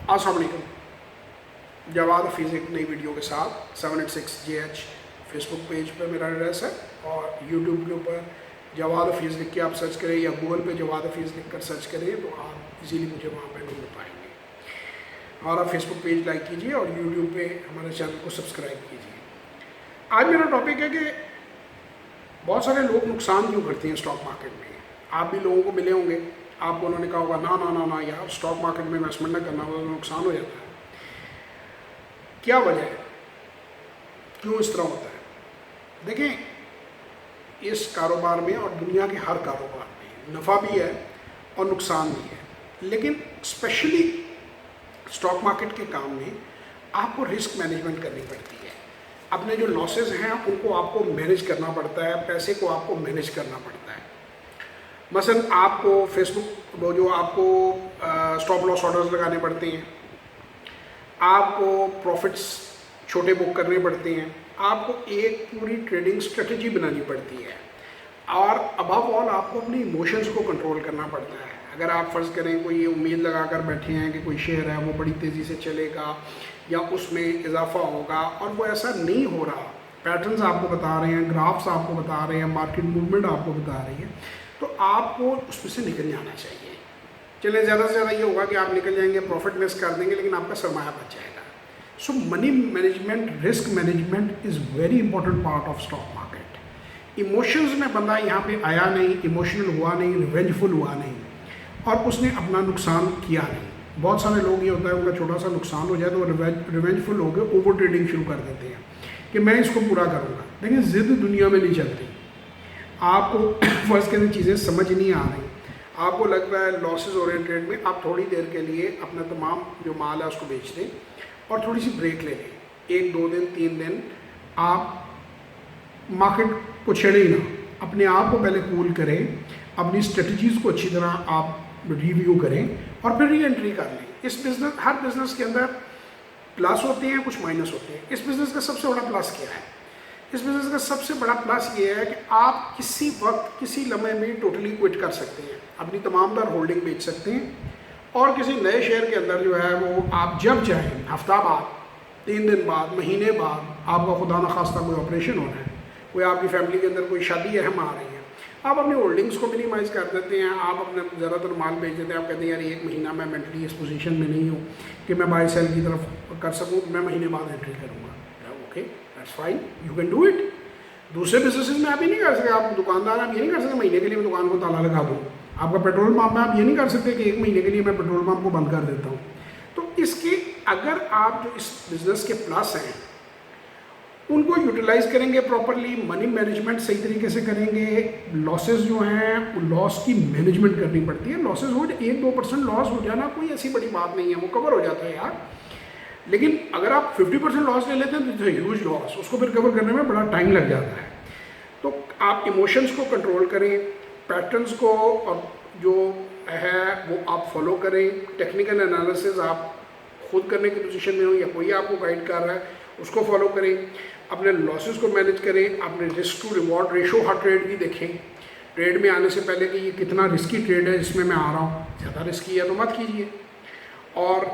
अस्सलाम वालेकुम। जवाद हफीज़ एक नई वीडियो के साथ 786JH फेसबुक पेज पर मेरा एड्रेस है और यूट्यूब के ऊपर जवाद हफीज़ लिख के आप सर्च करें या गूगल पे जवाद हफीज़ लिख कर सर्च करें तो आप इजीली मुझे वहाँ पे ढूंढ पाएंगे। और आप फेसबुक पेज लाइक कीजिए और यूट्यूब पे हमारे चैनल को सब्सक्राइब कीजिए। आज मेरा टॉपिक है कि बहुत सारे लोग नुकसान क्यों करते हैं स्टॉक मार्केट में। आप भी लोगों को मिले होंगे, आपको उन्होंने कहा होगा ना ना ना ना यार स्टॉक मार्केट में इन्वेस्टमेंट ना करना, तो नुकसान हो जाता है। क्या वजह है, क्यों इस तरह होता है? देखें, इस कारोबार में और दुनिया के हर कारोबार में नफ़ा भी है और नुकसान भी है, लेकिन स्पेशली स्टॉक मार्केट के काम में आपको रिस्क मैनेजमेंट करनी पड़ती है। अपने जो लॉसेस हैं उनको आपको मैनेज करना पड़ता है, पैसे को आपको मैनेज करना पड़ता है। मसलन आपको फेसबुक वो जो आपको स्टॉप लॉस ऑर्डर्स लगाने पड़ते हैं, आपको प्रॉफिट्स छोटे बुक करने पड़ते हैं, आपको एक पूरी ट्रेडिंग स्ट्रेटजी बनानी पड़ती है और अबव ऑल आपको अपने इमोशंस को कंट्रोल करना पड़ता है। अगर आप फ़र्ज़ करें कोई उम्मीद लगा कर बैठे हैं कि कोई शेयर है वो बड़ी तेज़ी से चलेगा या उसमें इजाफा होगा और वो ऐसा नहीं हो रहा, पैटर्न्स आपको बता रहे हैं, ग्राफ्स आपको बता रहे हैं, मार्केट मूवमेंट आपको बता रही है, तो आपको उसमें से निकल जाना चाहिए। चले ज़्यादा से ज़्यादा ये होगा कि आप निकल जाएंगे, प्रॉफिट मिस कर देंगे, लेकिन आपका सरमाया बच जाएगा। So money management, risk management is very important part of stock market. Emotions में बंदा यहाँ पे आया नहीं, इमोशनल हुआ नहीं, रिवेंजफुल हुआ नहीं और उसने अपना नुकसान किया नहीं। बहुत सारे लोग ये होता है उनका छोटा सा नुकसान हो जाए तो रिवेंजफुल हो गए, ओवर ट्रेडिंग शुरू कर देते हैं कि मैं इसको पूरा करूँगा। लेकिन ज़िद दुनिया में नहीं चलती। आपको फर्स्ट के चीज़ें समझ नहीं आ रही, आपको लगता है लॉसेस हो रहे हैं ट्रेड में, आप थोड़ी देर के लिए अपना तमाम जो माल है उसको बेच दें और थोड़ी सी ब्रेक ले लें। 1, 2 दिन, 3 दिन आप मार्केट को छेड़े ही ना, अपने आप को पहले कूल करें, अपनी स्ट्रेटजीज़ को अच्छी तरह आप रिव्यू करें और फिर री एंट्री कर लें। इस बिज़नेस, हर बिज़नेस के अंदर प्लस होते हैं, कुछ माइनस होते हैं। इस बिज़नेस का सबसे बड़ा प्लस क्या है? इस बिज़नेस का सबसे बड़ा प्लस ये है कि आप किसी वक्त, किसी लम्हे में टोटली क्विट कर सकते हैं, अपनी तमाम तर होल्डिंग बेच सकते हैं और किसी नए शेयर के अंदर जो है वो आप जब चाहें, हफ्ता बाद, 3 दिन बाद, महीने बाद, आपका खुदा न खास्ता कोई ऑपरेशन होना है, कोई आपकी फैमिली के अंदर कोई शादी अहम आ रही है, आप अपनी होल्डिंग्स को मिनिमाइज़ कर देते हैं, आप अपने ज़्यादातर माल बेच देते हैं। आप कहते हैं यार 1 महीना मैं मेंटली इस पोजीशन में नहीं हूँ कि मैं बाय सेल की तरफ कर सकूँ, मैं महीने बाद एंट्री करूँगा। Okay, that's fine, you can do it. दूसरे बिजनेसेस में आप ये नहीं कर सकते, आप दुकानदार, आप ये नहीं कर सकते महीने के लिए मैं दुकान को ताला लगा दूँ। आपका पेट्रोल पंप में आप ये नहीं कर सकते कि 1 महीने के लिए मैं पेट्रोल पंप को बंद कर देता हूँ। तो इसके अगर आप जो इस बिज़नेस के प्लस हैं उनको यूटिलाइज़ करेंगे प्रॉपरली, मनी मैनेजमेंट सही तरीके से करेंगे, लॉसेस जो हैं लॉस की मैनेजमेंट करनी पड़ती है। लॉसेस हो 1-2% लॉस हो जाना कोई ऐसी बड़ी बात नहीं है, वो कवर हो जाता है यार। लेकिन अगर आप 50% लॉस ले लेते हैं तो ह्यूज लॉस, उसको फिर कवर करने में बड़ा टाइम लग जाता है। तो आप इमोशंस को कंट्रोल करें, पैटर्न्स को और जो है वो आप फॉलो करें, टेक्निकल एनालिसिस आप खुद करने की पोजीशन में हो या कोई आपको गाइड कर रहा है उसको फॉलो करें, अपने लॉसेस को मैनेज करें, अपने रिस्क टू रिवॉर्ड रेशो हर ट्रेड की देखें। ट्रेड में आने से पहले कि ये कितना रिस्की ट्रेड है जिसमें मैं आ रहा हूँ, ज़्यादा रिस्की है तो मत कीजिए और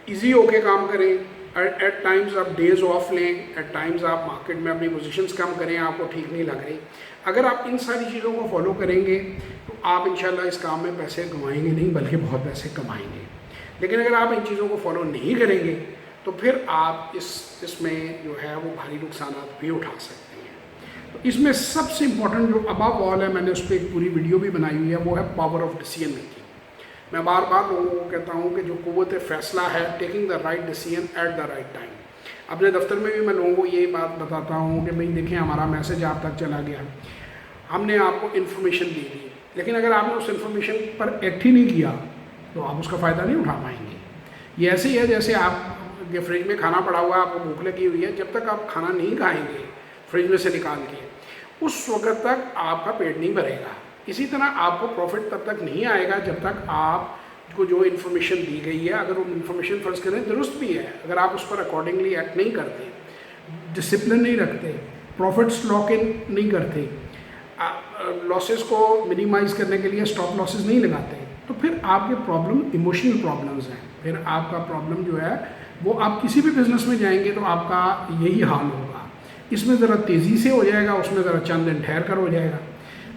इजी होके काम करें। एट टाइम्स आप डेज ऑफ लें, एट टाइम्स आप मार्केट में अपनी पोजीशंस कम करें, आपको ठीक नहीं लग रही। अगर आप इन सारी चीज़ों को फॉलो करेंगे तो आप इंशाल्लाह इस काम में पैसे कमाएंगे नहीं बल्कि बहुत पैसे कमाएंगे। लेकिन अगर आप इन चीज़ों को फॉलो नहीं करेंगे तो फिर आप इसमें जो है वो भारी नुकसान भी उठा सकते हैं। तो इसमें सबसे इम्पोर्टेंट जो अबव ऑल है, मैंने उस पर एक पूरी वीडियो भी बनाई हुई है, वो है पावर ऑफ डिसीजन मेकिंग। मैं बार बार लोगों को कहता हूँ कि जो क़ुव्वत फ़ैसला है, taking the right decision at the right time. अपने दफ्तर में भी मैं लोगों को यही बात बताता हूँ कि भाई देखें, हमारा मैसेज आप तक चला गया, हमने आपको इन्फॉर्मेशन दे दी, लेकिन अगर आपने उस इन्फॉर्मेशन पर एक्ट ही नहीं किया तो आप उसका फ़ायदा नहीं उठा पाएंगे। ये ऐसे ही है जैसे आप कि फ्रिज में खाना पड़ा हुआ है, आपको भूख लगी हुई है, जब तक आप खाना नहीं खाएंगे फ्रिज में से निकाल के, उस वक्त तक आपका पेट नहीं भरेगा। इसी तरह आपको प्रॉफिट तब तक नहीं आएगा जब तक आपको जो इन्फॉर्मेशन दी गई है, अगर वो इन्फॉर्मेशन फ़र्ज़ करें दुरुस्त भी है, अगर आप उस पर अकॉर्डिंगली एक्ट नहीं करते, डिसिप्लिन नहीं रखते, प्रॉफिट्स लॉक इन नहीं करते, लॉसेस को मिनिमाइज़ करने के लिए स्टॉप लॉसेस नहीं लगाते, तो फिर आपके प्रॉब्लम इमोशनल प्रॉब्लम्स हैं। फिर आपका प्रॉब्लम जो है वो आप किसी भी बिज़नेस में जाएंगे तो आपका यही हाल होगा। इसमें ज़रा तेज़ी से हो जाएगा, उसमें ज़रा चंद दिन ठहर कर हो जाएगा।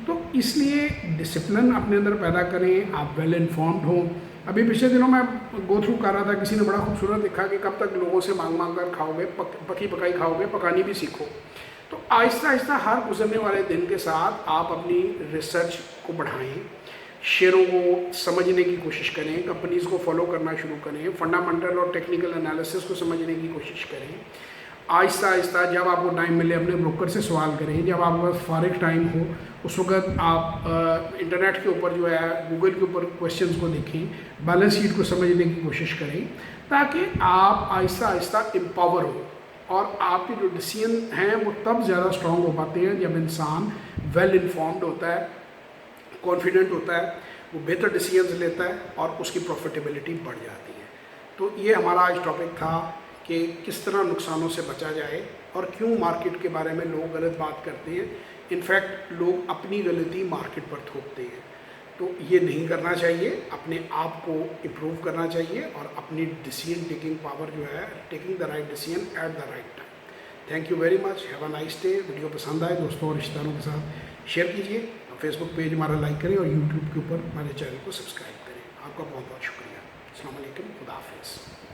तो इसलिए डिसिप्लिन अपने अंदर पैदा करें, आप वेल इन्फॉर्म्ड हों। अभी पिछले दिनों मैं गो थ्रू कर रहा था, किसी ने बड़ा खूबसूरत लिखा कि कब तक लोगों से मांग मांग कर खाओगे, पकी पकाई खाओगे, पकानी भी सीखो। तो आहिस्ता आहिस्ता हर गुजरने वाले दिन के साथ आप अपनी रिसर्च को बढ़ाएं, शेयरों को समझने की कोशिश करें, कंपनीज़ को फॉलो करना शुरू करें, फंडामेंटल और टेक्निकल एनालिसिस को समझने की कोशिश करें। आहिस्ता आहिस्ता जब आपको टाइम मिले अपने ब्रोकर से सवाल करें, जब आपके पास फारिग टाइम हो उस वक्त आप इंटरनेट के ऊपर जो है गूगल के ऊपर क्वेश्चंस को देखें, बैलेंस शीट को समझने की कोशिश करें, ताकि आप आहिस्ता आहिस्ता एम्पावर हो और आपके जो डिसीजन हैं वो तब ज़्यादा स्ट्रॉन्ग हो पाते हैं जब इंसान वेल इन्फॉर्म्ड होता है, कॉन्फिडेंट होता है, वो बेहतर डिसीजंस लेता है और उसकी प्रॉफिटेबिलिटी बढ़ जाती है। तो ये हमारा आज टॉपिक था कि किस तरह नुकसानों से बचा जाए और क्यों मार्केट के बारे में लोग गलत बात करते हैं। इनफैक्ट लोग अपनी गलती मार्केट पर थोपते हैं। तो ये नहीं करना चाहिए, अपने आप को इम्प्रूव करना चाहिए और अपनी डिसीजन टेकिंग पावर जो है, taking the right decision at the right time. Thank you very much, have a nice day. Video पसंद आए दोस्तों और रिश्तेदारों के साथ शेयर कीजिए, फेसबुक पेज हमारा लाइक करें और यूट्यूब के ऊपर हमारे चैनल को सब्सक्राइब करें। आपका बहुत बहुत शुक्रिया। अस्सलाम वालेकुम, खुदा हाफिज़।